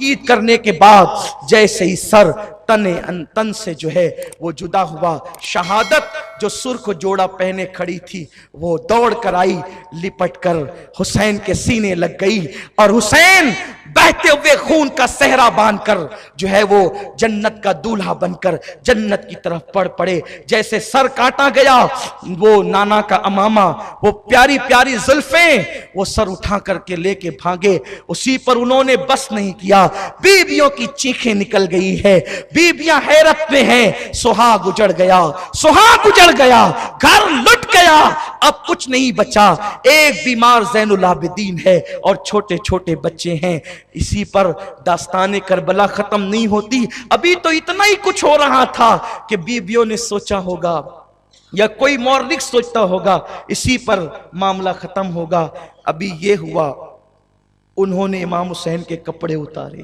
تاکید کرنے کے بعد جیسے ہی سر تن سے جو ہے وہ جدا ہوا، شہادت جو سرخ جوڑا پہنے کھڑی تھی وہ دوڑ کر آئی، لپٹ کر حسین کے سینے لگ گئی، اور حسین بہتے ہوئے خون کا صحرا باندھ کر جو ہے وہ جنت کا دولہا بن کر جنت کی طرف بڑھ پڑے۔ جیسے سر کاٹا گیا، وہ نانا کا امامہ، وہ پیاری پیاری زلفیں، وہ سر اٹھا کر کے لے کے بھاگے۔ اسی پر انہوں نے بس نہیں کیا، بیویوں کی چیخیں نکل گئی ہے، بیویاں حیرت میں ہیں، سہاگ اجڑ گیا، سہاگ اجڑ گیا، گھر لٹ گیا، اب کچھ نہیں بچا، ایک بیمار زین العابدین ہے اور چھوٹے چھوٹے بچے ہیں۔ اسی پر داستان کربلا ختم نہیں ہوتی، ابھی تو اتنا ہی کچھ ہو رہا تھا کہ بیویوں نے سوچا ہوگا یا کوئی مورخ سوچتا ہوگا اسی پر معاملہ ختم ہوگا۔ ابھی یہ ہوا، انہوں نے امام حسین کے کپڑے اتارے،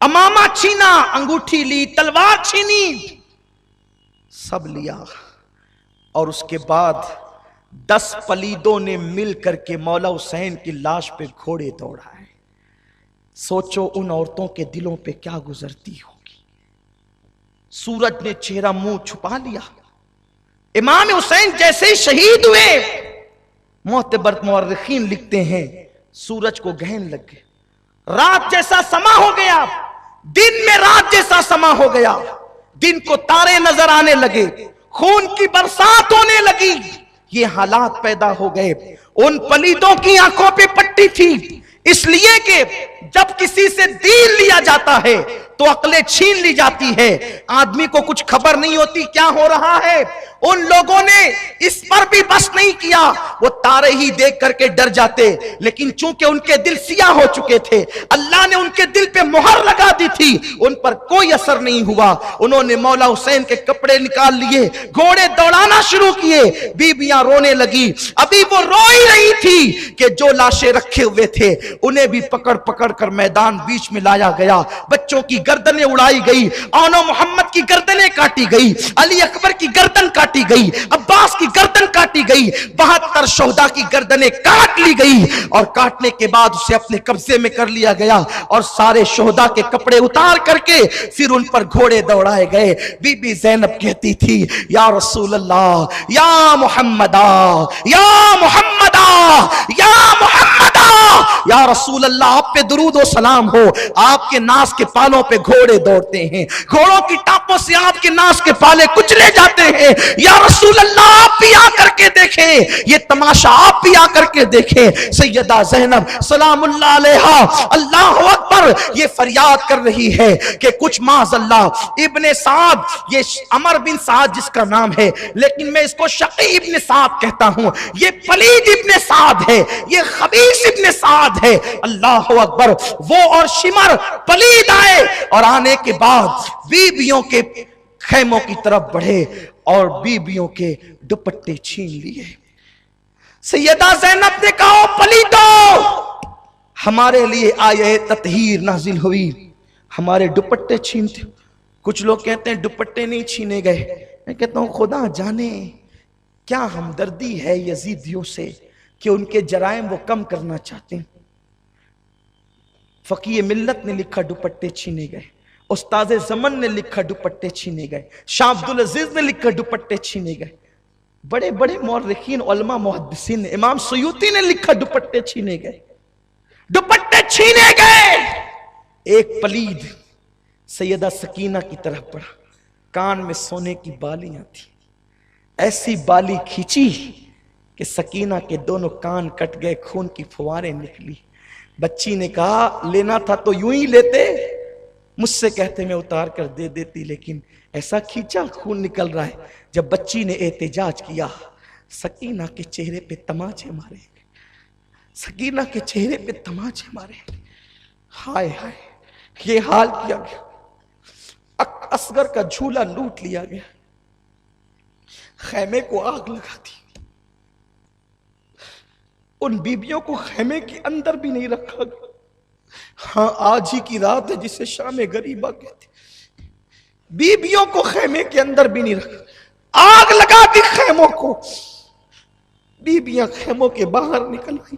امامہ چھینا، انگوٹھی لی، تلوار چھینی، سب لیا، اور اس کے بعد 10 پلیدوں نے مل کر کے مولا حسین کی لاش پہ گھوڑے دوڑائے۔ سوچو ان عورتوں کے دلوں پہ کیا گزرتی ہوگی۔ سورج نے چہرہ منہ چھپا لیا، امام حسین جیسے ہی شہید ہوئے، معتبر مورخین لکھتے ہیں سورج کو گہن لگ گئے، رات جیسا سما ہو گیا، دن میں رات جیسا سما ہو گیا، دن کو تارے نظر آنے لگے، خون کی برسات ہونے لگی۔ یہ حالات پیدا ہو گئے۔ ان پلیدوں کی آنکھوں پہ پٹی تھی، اس لیے کہ جب کسی سے دین لیا جاتا ہے تو عقلیں چھین لی جاتی ہے، آدمی کو کچھ خبر نہیں ہوتی کیا ہو رہا ہے۔ ان لوگوں نے اس پر بھی بس نہیں کیا، وہ تارے ہی دیکھ کر کے ڈر جاتے، لیکن چونکہ ان کے دل سیاہ ہو چکے تھے، اللہ نے ان کے دل پہ مہر لگا دی تھی، ان پر کوئی اثر نہیں ہوا۔ انہوں نے مولا حسین کے کپڑے نکال لیے، گھوڑے دوڑانا شروع کیے، بیویاں رونے لگی۔ ابھی وہ رو ہی رہی تھی کہ جو لاشیں رکھے ہوئے تھے انہیں بھی پکڑ پکڑ کر میدان بیچ میں لایا گیا، بچوں کی گردنیں اڑائی گئی، آنو محمد کی گردنیں کاٹی گئی، علی اکبر کی گردن کاٹی گئی، عباس کی گردن کاٹی گئی، 72 شہداء کی گردنیں کاٹ لی گئی، اور کاٹنے کے بعد اسے اپنے قبضے میں کر لیا گیا، اور سارے شہداء کے کپڑے اتار کر کے پھر ان پر گھوڑے دوڑائے گئے۔ بی بی زینب کہتی تھی یا رسول اللہ، یا محمدہ، یا محمدہ، یا محمدہ، یا رسول اللہ آپ پہ درود و سلام ہو، آپ کے ناس کے پالوں پہ گھوڑے دوڑتے ہیں، گھوڑوں کی ٹاپوں سے آپ کے ناس کے پالے کچلے جاتے ہیں، یا رسول اللہ آپ بھی آ کر کے دیکھیں، یہ تماشا آپ بھی آ کر کے دیکھیں۔ سیدہ زینب سلام اللہ علیہا اللہ اکبر یہ فریاد کر رہی ہے کہ کچھ معاذ اللہ ابن سعد، یہ عمر بن سعد جس کا نام ہے لیکن میں اس کو شقی ابن سعد کہتا ہوں، یہ پلید ابن سعد ہے، یہ خبیث ابن سعد ہے، اللہ اکبر۔ وہ اور شمر پلید آئے، اور آنے کے بعد بیویوں کے خیموں کی طرف بڑھے اور بیویوں کے دوپٹے چھین لیے۔ سیدہ زینب نے کہا پلیدو، ہمارے لیے آیہ تطہیر نازل ہوئی، ہمارے دوپٹے چھینتے۔ کچھ لوگ کہتے ہیں دوپٹے نہیں چھینے گئے، میں کہتا ہوں خدا جانے کیا ہمدردی ہے یزیدیوں سے کہ ان کے جرائم وہ کم کرنا چاہتے ہیں۔ فقیہ ملت نے لکھا دوپٹے چھینے گئے، استاد زمن نے لکھا دوپٹے چھینے گئے، شاہ عبدالعزیز نے لکھا دوپٹے چھینے گئے، بڑے بڑے مورخین علماء محدثین نے، امام سیوطی نے لکھا دوپٹے چھینے گئے، دوپٹے چھینے گئے۔ ایک پلید سیدہ سکینہ کی طرف بڑھا، کان میں سونے کی بالیاں تھی، ایسی بالی کھینچی کہ سکینہ کے دونوں کان کٹ گئے، خون کی فواریں نکلی۔ بچی نے کہا لینا تھا تو یوں ہی لیتے، مجھ سے کہتے میں اتار کر دے دیتی، لیکن ایسا کھینچا خون نکل رہا ہے۔ جب بچی نے احتجاج کیا، سکینہ کے چہرے پہ تماچے مارے، سکینہ کے چہرے پہ تماچے مارے، ہائے ہائے یہ حال کیا گیا، اصغر کا جھولا لوٹ لیا گیا، خیمے کو آگ لگا دی، ان بیبیوں کو خیمے کے اندر بھی نہیں رکھا گیا۔ ہاں آج ہی کی رات ہے جسے شام غریبہ کہتے، بیبیوں کو خیمے کے اندر بھی نہیں رکھا، آگ لگا دی خیموں کو، بیبیاں خیموں کے باہر نکل آئی،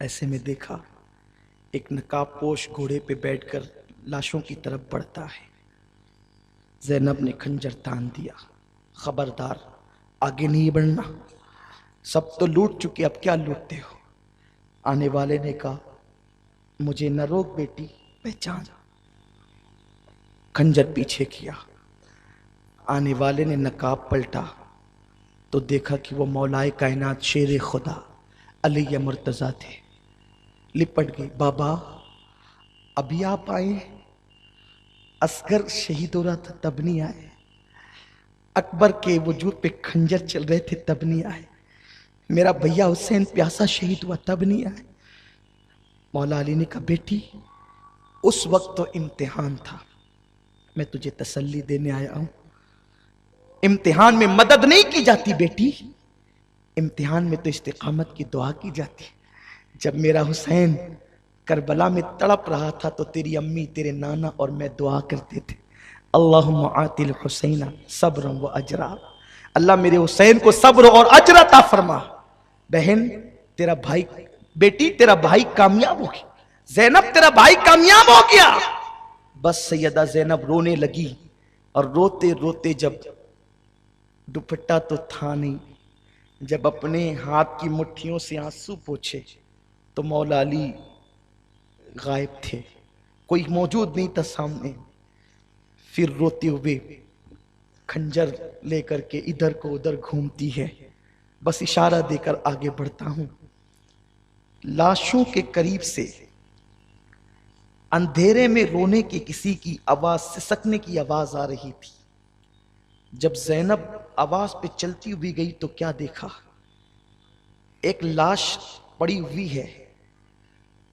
ایسے میں دیکھا ایک نقاب پوش گھوڑے پہ بیٹھ کر لاشوں کی طرف بڑھتا ہے۔ زینب نے خنجر تان دیا، خبردار آگے نہیں بڑھنا، سب تو لوٹ چکے، اب کیا لوٹتے ہو؟ آنے والے نے کہا مجھے نہ روک بیٹی، پہچان۔ خنجر پیچھے کیا، آنے والے نے نقاب پلٹا تو دیکھا کہ وہ مولائے کائنات شیر خدا علی مرتضیٰ تھے۔ لپٹ گئی، بابا ابھی آپ آئے؟ اصغر شہید ہو رہا تھا تب نہیں آئے، اکبر کے وجود پہ خنجر چل رہے تھے تب نہیں آئے، میرا بھیا حسین پیاسا شہید ہوا تب نہیں آئے۔ مولا علی نے کہا بیٹی اس وقت تو امتحان تھا، میں تجھے تسلی دینے آیا ہوں۔ امتحان میں مدد نہیں کی جاتی بیٹی، امتحان میں تو استقامت کی دعا کی جاتی۔ جب میرا حسین کربلا میں تڑپ رہا تھا تو تیری امی، تیرے نانا اور میں دعا کرتے تھے، اللہم آتی الحسین صبر و اجرا، اللہ میرے حسین کو صبر اور اجر عطا فرما۔ بہن تیرا بھائی، بیٹی تیرا بھائی کامیاب ہو گیا، زینب تیرا بھائی کامیاب ہو گیا۔ بس سیدہ زینب رونے لگی، اور روتے روتے جب دوپٹہ تو تھا نہیں، جب اپنے ہاتھ کی مٹھیوں سے آنسو پوچھے تو مولا علی غائب تھے، کوئی موجود نہیں تھا سامنے۔ پھر روتے ہوئے خنجر لے کر کے ادھر کو ادھر گھومتی ہے، بس اشارہ دے کر آگے بڑھتا ہوں۔ لاشوں کے قریب سے اندھیرے میں رونے کی کسی کی آواز، سسکنے کی آواز آ رہی تھی۔ جب زینب آواز پہ چلتی ہوئی گئی تو کیا دیکھا، ایک لاش پڑی ہوئی ہے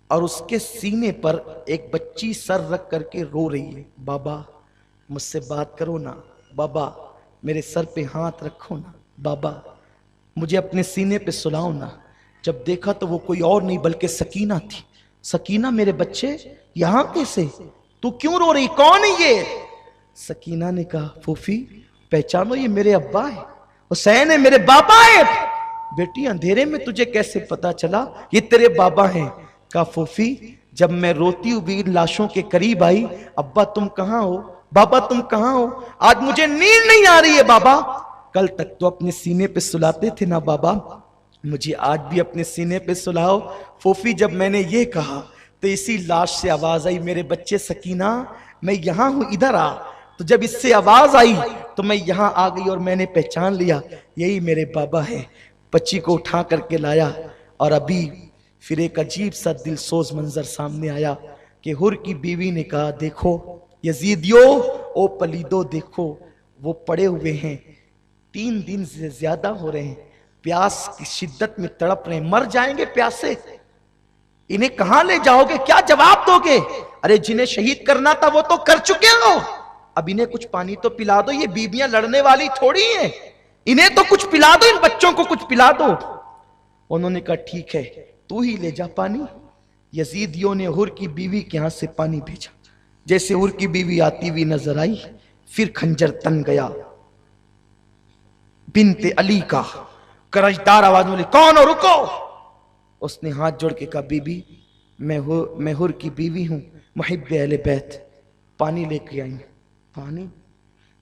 اور اس کے سینے پر ایک بچی سر رکھ کر کے رو رہی ہے، بابا مجھ سے بات کرو نا، بابا میرے سر پہ ہاتھ رکھو نا، بابا مجھے اپنے سینے پہ سلاؤ نا۔ جب دیکھا تو وہ کوئی اور نہیں بلکہ سکینہ تھی۔ سکینہ میرے بچے یہاں کیسے، تو کیوں رو رہی، کون ہے یہ؟ سکینہ نے کہا پھوپھی پہچانو یہ میرے ابا ہے، حسین ہے، میرے بابا ہے۔ بیٹی اندھیرے میں تجھے کیسے پتا چلا یہ تیرے بابا ہیں؟ کہا پھوپھی جب میں روتی ہوئی لاشوں کے قریب آئی، ابا تم کہاں ہو، بابا تم کہاں ہو، آج مجھے نیند نہیں آ رہی ہے بابا، کل تک تو اپنے سینے پہ سلاتے تھے نا بابا، مجھے آج بھی اپنے سینے پہ سلاؤ۔ پھوپھی جب میں نے یہ کہا تو اسی لاش سے آواز آئی، میرے بچے سکینہ میں یہاں ہوں ادھر آ۔ تو جب اس سے آواز آئی تو میں یہاں آ گئی اور میں نے پہچان لیا یہی میرے بابا ہے۔ بچی کو اٹھا کر کے لایا، اور ابھی پھر ایک عجیب سا دل سوز منظر سامنے آیا کہ حر کی بیوی نے کہا دیکھو یزیدیو، او پلیدو دیکھو وہ پڑے ہوئے ہیں، 3 دن سے زیادہ ہو رہے ہیں، پیاس کی شدت میں تڑپ رہے ہیں، مر جائیں گے پیاسے، انہیں کہاں لے جاؤ گے، کیا جواب دو گے؟ ارے جنہیں شہید کرنا تھا وہ تو کر چکے ہو، اب انہیں کچھ پانی تو پلا دو، یہ بیویاں لڑنے والی تھوڑی ہیں، انہیں تو کچھ پلا دو، ان بچوں کو کچھ پلا دو۔ انہوں نے کہا ٹھیک ہے تو ہی لے جا پانی۔ یزیدیوں نے حر کی بیوی کے ہاتھ سے پانی بھیجا، جیسے حر کی بیوی آتی ہوئی نظر آئی پھر خنجر تن گیا۔ بنت علی کا کرجدار آواز میں کون ہو، رکو۔ اس نے ہاتھ جوڑ کے کہا بی بی میں حر کی بیوی ہوں، محب اہل بیت، پانی لے کے آئی۔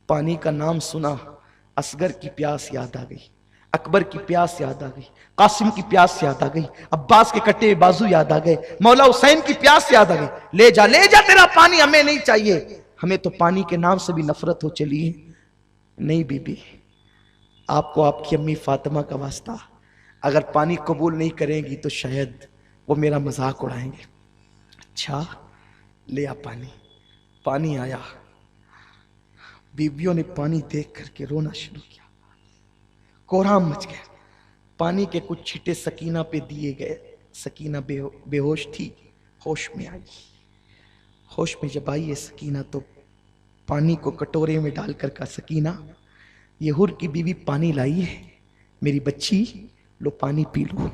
پانی کا نام سنا اصغر کی پیاس یاد آ گئی، اکبر کی پیاس یاد آ گئی، قاسم کی پیاس یاد آ گئی، عباس کے کٹے بازو یاد آ گئے، مولا حسین کی پیاس یاد آ گئی۔ لے جا تیرا پانی، ہمیں نہیں چاہیے، ہمیں تو پانی کے نام سے بھی نفرت ہو چلی ہے۔ نہیں بی بی، آپ کو آپ کی امی فاطمہ کا واسطہ، اگر پانی قبول نہیں کریں گی تو شاید وہ میرا مذاق اڑائیں گے۔ اچھا لے آ پانی آیا، بیویوں نے پانی دیکھ کر کے رونا شروع کیا، کوہرام مچ گیا۔ پانی کے کچھ چھٹے سکینہ پہ دیے گئے، سکینہ بے ہوش تھی، ہوش میں آئی۔ ہوش میں جب آئی ہے سکینہ تو پانی کو کٹورے میں ڈال کر کہا سکینہ یہ حر کی بیوی پانی لائی ہے، میری بچی لو پانی پی لو۔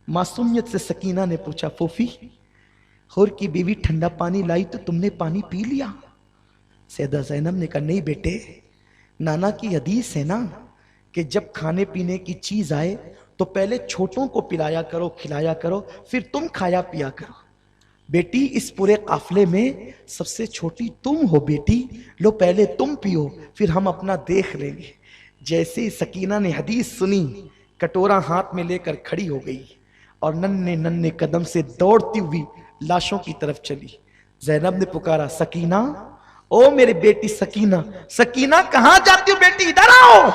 معصومیت سے سکینہ نے پوچھا پھوپھی حر کی بیوی ٹھنڈا پانی لائی تو تم نے پانی پی لیا؟ سیدہ زینب نے کہا نہیں بیٹے، نانا کی حدیث ہے نا کہ جب کھانے پینے کی چیز آئے تو پہلے چھوٹوں کو پلایا کرو کھلایا کرو پھر تم کھایا پیا کرو. بیٹی اس پورے قافلے میں سب سے چھوٹی تم ہو بیٹی, لو پہلے تم پیو پھر ہم اپنا دیکھ لیں گے. جیسے ہی سکینہ نے حدیث سنی کٹورا ہاتھ میں لے کر کھڑی ہو گئی اور ننھے ننھے قدم سے دوڑتی ہوئی لاشوں کی طرف چلی. زینب نے پکارا سکینہ, او میرے بیٹی سکینہ, سکینہ کہاں جاتی ہو بیٹی, ادھر آؤ.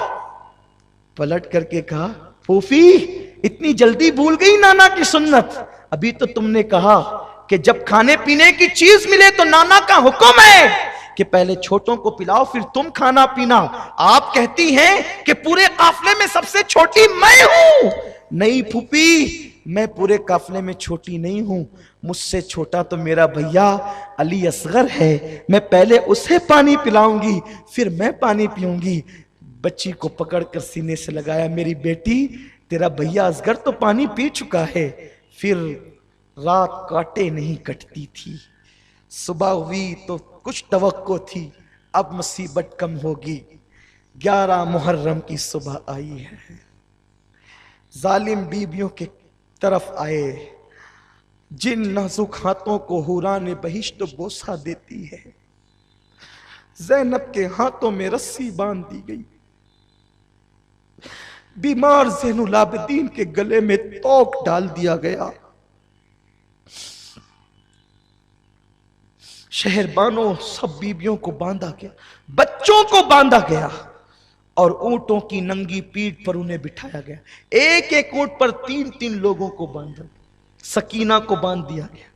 پلٹ کر کے کہا پھوپھی اتنی جلدی بھول گئی نانا کی سنت, ابھی تو تم نے کہا کہ جب کھانے پینے کی چیز ملے تو نانا کا حکم ہے کہ پہلے چھوٹوں کو پلاؤ پھر تم کھانا پینا. آپ کہتی ہیں کہ پورے قافلے میں سب سے چھوٹی میں ہوں. نہیں پھوپھی, میں پورے قافلے میں چھوٹی نہیں ہوں, مجھ سے چھوٹا تو میرا بھیا علی اصغر ہے, میں پہلے اسے پانی پلاؤں گی پھر میں پانی پیوں گی. بچی کو پکڑ کر سینے سے لگایا, میری بیٹی تیرا بھیا اصغر تو پانی پی چکا ہے. پھر رات کاٹے نہیں کٹتی تھی, صبح ہوئی تو کچھ توقع تھی اب مصیبت کم ہوگی. 11 محرم کی صبح آئی ہے, ظالم بیویوں کے طرف آئے, جن نازک ہاتھوں کو حوران بہشت بوسہ دیتی ہے. زینب کے ہاتھوں میں رسی باندھ دی گئی, بیمار زین العابدین کے گلے میں توق ڈال دیا گیا. شہربانوں سب بیبیوں کو باندھا گیا, بچوں کو باندھا گیا اور اونٹوں کی ننگی پیٹھ پر انہیں بٹھایا گیا. ایک ایک اونٹ پر 3 لوگوں کو باندھا گیا. سکینہ کو باندھ دیا گیا.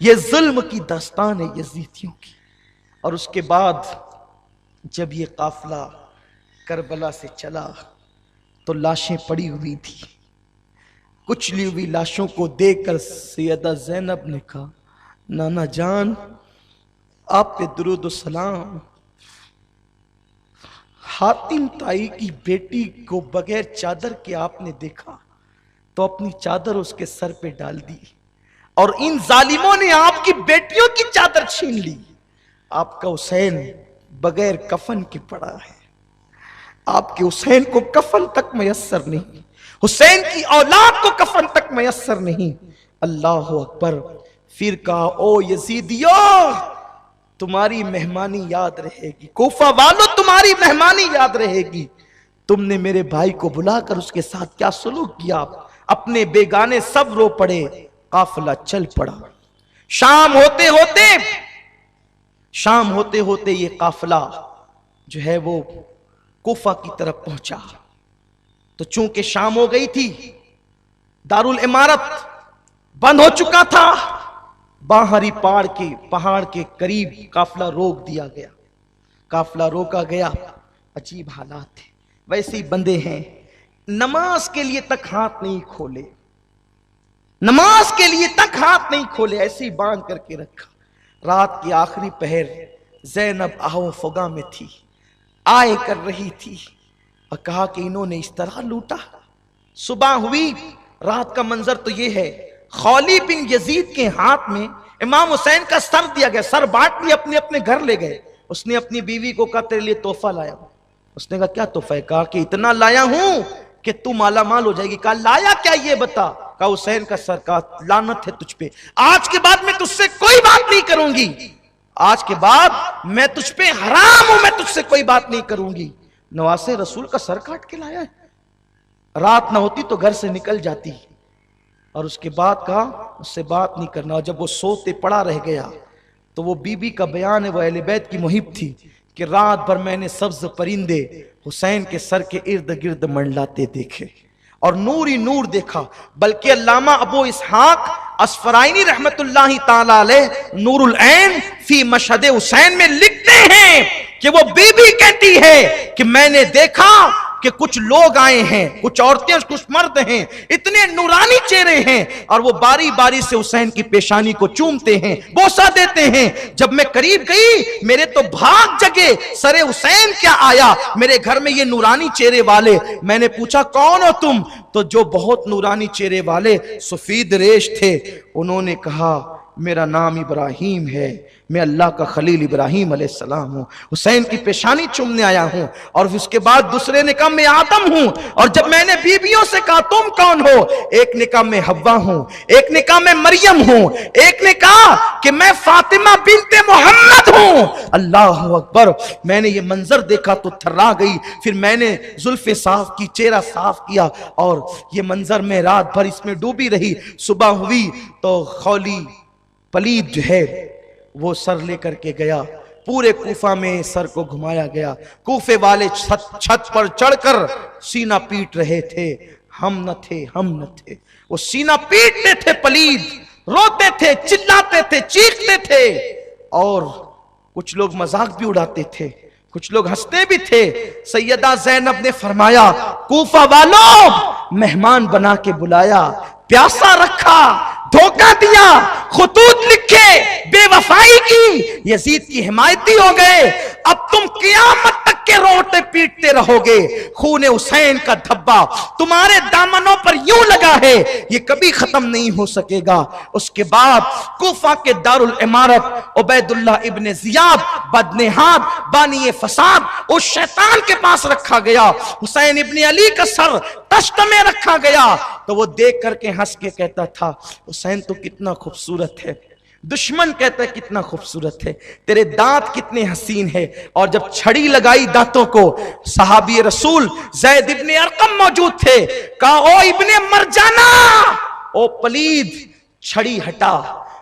یہ ظلم کی داستان ہے یزیدیوں کی. اور اس کے بعد جب یہ قافلہ کربلا سے چلا تو لاشیں پڑی ہوئی تھی. کچلی ہوئی لاشوں کو دیکھ کر سیدہ زینب نے کہا نانا جان آپ پہ درود و سلام. حاتم تائی کی بیٹی کو بغیر چادر کے آپ نے دیکھا تو اپنی چادر اس کے سر پہ ڈال دی, اور ان ظالموں نے آپ کی بیٹیوں کی چادر چھین لی. آپ کا حسین بغیر کفن کے پڑا ہے, آپ کے حسین کو کفن تک میسر نہیں, حسین کی اولاد کو کفن تک میسر نہیں. اللہ اکبر. پھر کہا او یزیدیو تمہاری مہمانی یاد رہے گی, کوفہ والو تمہاری مہمانی یاد رہے گی. تم نے میرے بھائی کو بلا کر اس کے ساتھ کیا سلوک کیا, اپنے بیگانے سب رو پڑے. قافلہ چل پڑا. شام ہوتے ہوتے یہ قافلہ جو ہے وہ کوفہ کی طرف پہنچا. تو چونکہ شام ہو گئی تھی, دارالعمارت بند ہو چکا تھا, باہری پہاڑ کے قریب قافلہ روک دیا گیا. قافلہ روکا گیا. عجیب حالات تھے. ویسے ہی بندے ہیں, نماز کے لیے تک ہاتھ نہیں کھولے, نماز کے لیے تک ہاتھ نہیں کھولے, ایسے ہی باندھ کر کے رکھا. رات کی آخری پہر زینب آہو فغاں میں تھی, آئے کر رہی تھی اور کہا کہ انہوں نے اس طرح لوٹا. صبح ہوئی, رات کا منظر تو یہ ہے, خولی بن یزید کے ہاتھ میں امام حسین کا سر دیا گیا, سر بانٹ لیے, اپنے اپنے گھر لے گئے. اس نے اپنی بیوی کو کہا تیرے لیے تحفہ لایا ہوں. اس نے کہا کیا تحفہ ہے؟ کہا کہ اتنا لایا ہوں کہ تو مالا مال ہو جائے گی. کہا لایا کیا یہ بتا؟ کہا حسین کا سر. کہا لعنت ہے تجھ پہ, آج کے بعد میں تجھ سے کوئی بات نہیں کروں گی, آج کے بعد میں تجھ پہ حرام ہوں, میں تجھ سے کوئی بات نہیں کروں گی. نواسے رسول کا سر کاٹ کے لایا ہے. رات نہ ہوتی تو گھر سے نکل جاتی. اور اس کے بعد کہا اس سے بات نہیں کرنا. اور جب وہ سوتے پڑا رہ گیا تو وہ بی بی کا بیان ہے, وہ اہل بیت کی محب تھی, کہ رات بھر میں نے سبز پرندے حسین کے سر کے ارد گرد منڈلاتے دیکھے اور نور ہی نور دیکھا. بلکہ علامہ ابو اسحاق اسفرائینی رحمت اللہ تعالی علیہ نور العین فی مشہد حسین میں لکھتے ہیں کہ وہ بی بی کہتی ہے کہ میں نے دیکھا کہ کچھ لوگ آئے ہیں, کچھ عورتیں کچھ مرد ہیں, اتنے نورانی چہرے ہیں, اور وہ باری باری سے حسین کی پیشانی کو چومتے ہیں, بوسہ دیتے ہیں. جب میں قریب گئی میرے تو بھاگ جگے, سر حسین کیا آیا میرے گھر میں یہ نورانی چہرے والے. میں نے پوچھا کون ہو تم؟ تو جو بہت نورانی چہرے والے سفید ریش تھے, انہوں نے کہا میرا نام ابراہیم ہے, میں اللہ کا خلیل ابراہیم علیہ السلام ہوں، حسین کی پیشانی چومنے آیا ہوں، اور اس کے بعد دوسرے نے کہا میں آدم ہوں، اور جب میں نے بیویوں سے کہا تم کون ہو، ایک نے کہا میں حوا ہوں، ایک نے کہا میں مریم ہوں، ایک نے کہا کہ میں فاطمہ بنت محمد ہوں۔ اللہ اکبر، میں نے یہ منظر دیکھا تو تھرا گئی، پھر میں نے زلفیں صاف کی، چہرہ صاف کیا، اور یہ منظر میں رات بھر اس میں ڈوبی رہی۔ صبح ہوئی تو خولی پلید جو ہے وہ سر لے کر کے گیا، پورے کوفہ میں سر کو گھمایا گیا، کوفے والے چھت پر چڑھ کر سینہ پیٹ رہے تھے، ہم نہ تھے، ہم نہ تھے، وہ سینہ پیٹتے تھے، پلید روتے تھے، چلاتے تھے، چیختے تھے، اور کچھ لوگ مذاق بھی اڑاتے تھے، کچھ لوگ ہنستے بھی تھے۔ سیدہ زینب نے فرمایا کوفہ والوں مہمان بنا کے بلایا، پیاسا رکھا، دھوکہ دیا، خطوط لکھے، بے وفائی کی، یزید کی حمایتی ہو گئے، اب تم قیامت تک کے روتے پیٹتے رہو گے، خون حسین کا دھبا تمہارے دامنوں پر یوں لگا ہے، یہ کبھی ختم نہیں ہو سکے گا۔ اس کے بعد کوفہ کے دارالعمارت عبید اللہ ابن زیاد بدنہاد بانی فساد اس شیطان کے پاس رکھا گیا، حسین ابن علی کا سر تشت میں رکھا گیا، تو وہ دیکھ کر کے ہنس کے کہتا تھا حسین تو کتنا خوبصورت ہے، دشمن کہتا ہے کتنا خوبصورت ہے، تیرے دانت کتنے حسین ہے، اور جب چھڑی لگائی دانتوں کو، صحابی رسول زید ابن ارقم موجود تھے، کہا او ابن مرجانہ، او پلید چھڑی ہٹا،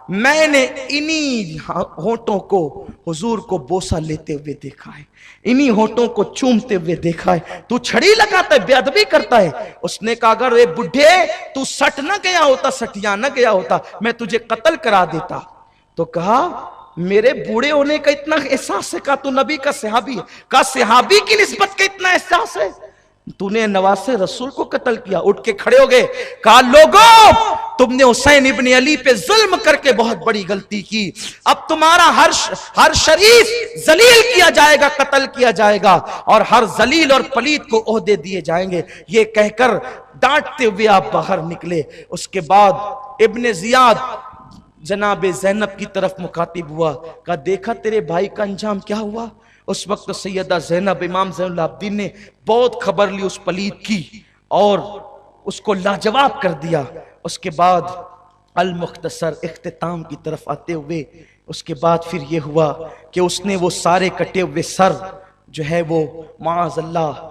میں نے انہی ہونٹوں کو حضور کو بوسہ لیتے ہوئے دیکھا ہے، انہی ہونٹوں کو چومتے ہوئے دیکھا ہے، تو چھڑی لگاتا ہے، بے ادبی کرتا ہے۔ اس نے کہا اگر اے بڈھے تو سٹ نہ گیا ہوتا، سٹیا نہ گیا ہوتا، میں تجھے قتل کرا دیتا۔ تو کہا میرے بوڑھے ہونے کا اتنا احساس ہے؟ کہا تو نبی کا صحابی ہے۔ کہا صحابی کی نسبت کا اتنا احساس ہے؟ تو نے نواز رسول کو قتل کیا۔ اٹھ کے کھڑے ہو گئے، کہا لوگوں تم نے حسین ابن علی پہ ظلم کر کے بہت بڑی غلطی کی، اب تمہارا ہر شریف ذلیل کیا جائے گا، قتل کیا جائے گا، اور ہر ذلیل اور پلید کو عہدے دیے جائیں گے۔ یہ کہہ کر ڈانٹتے ہوئے آپ باہر نکلے۔ اس کے بعد ابن زیاد جناب زینب کی طرف مخاطب ہوا، کہا دیکھا تیرے بھائی کا انجام کیا ہوا؟ اس وقت سیدہ زینب امام زین العابدین نے بہت خبر لی اس پلید کی اور اس کو لاجواب کر دیا۔ اس کے بعد المختصر اختتام کی طرف آتے ہوئے اس کے بعد پھر یہ ہوا کہ اس نے وہ سارے کٹے ہوئے سر جو ہے وہ معاذ اللہ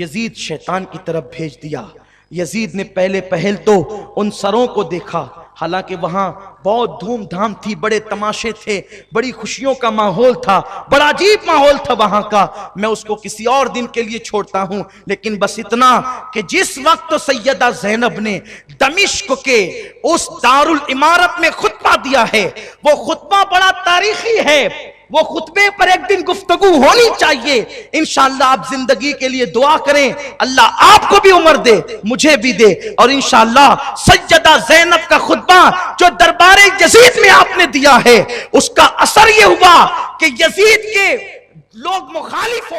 یزید شیطان کی طرف بھیج دیا۔ یزید نے پہل تو ان سروں کو دیکھا، حالانکہ وہاں بہت دھوم دھام تھی، بڑے تماشے تھے، بڑی خوشیوں کا ماحول تھا، بڑا عجیب ماحول تھا وہاں کا، میں اس کو کسی اور دن کے لیے چھوڑتا ہوں، لیکن بس اتنا کہ جس وقت سیدہ زینب نے دمشق کے اس دارالعمارت میں خطبہ دیا ہے، وہ خطبہ بڑا تاریخی ہے، وہ خطبے پر ایک دن گفتگو ہونی چاہیے۔ انشاءاللہ آپ زندگی کے لیے دعا کریں، اللہ آپ کو بھی عمر دے، مجھے بھی دے، اور انشاءاللہ سیدہ زینب کا خطبہ جو دربار یزید میں آپ نے دیا ہے، اس کا اثر یہ ہوا کہ یزید کے لوگ مخالف ہو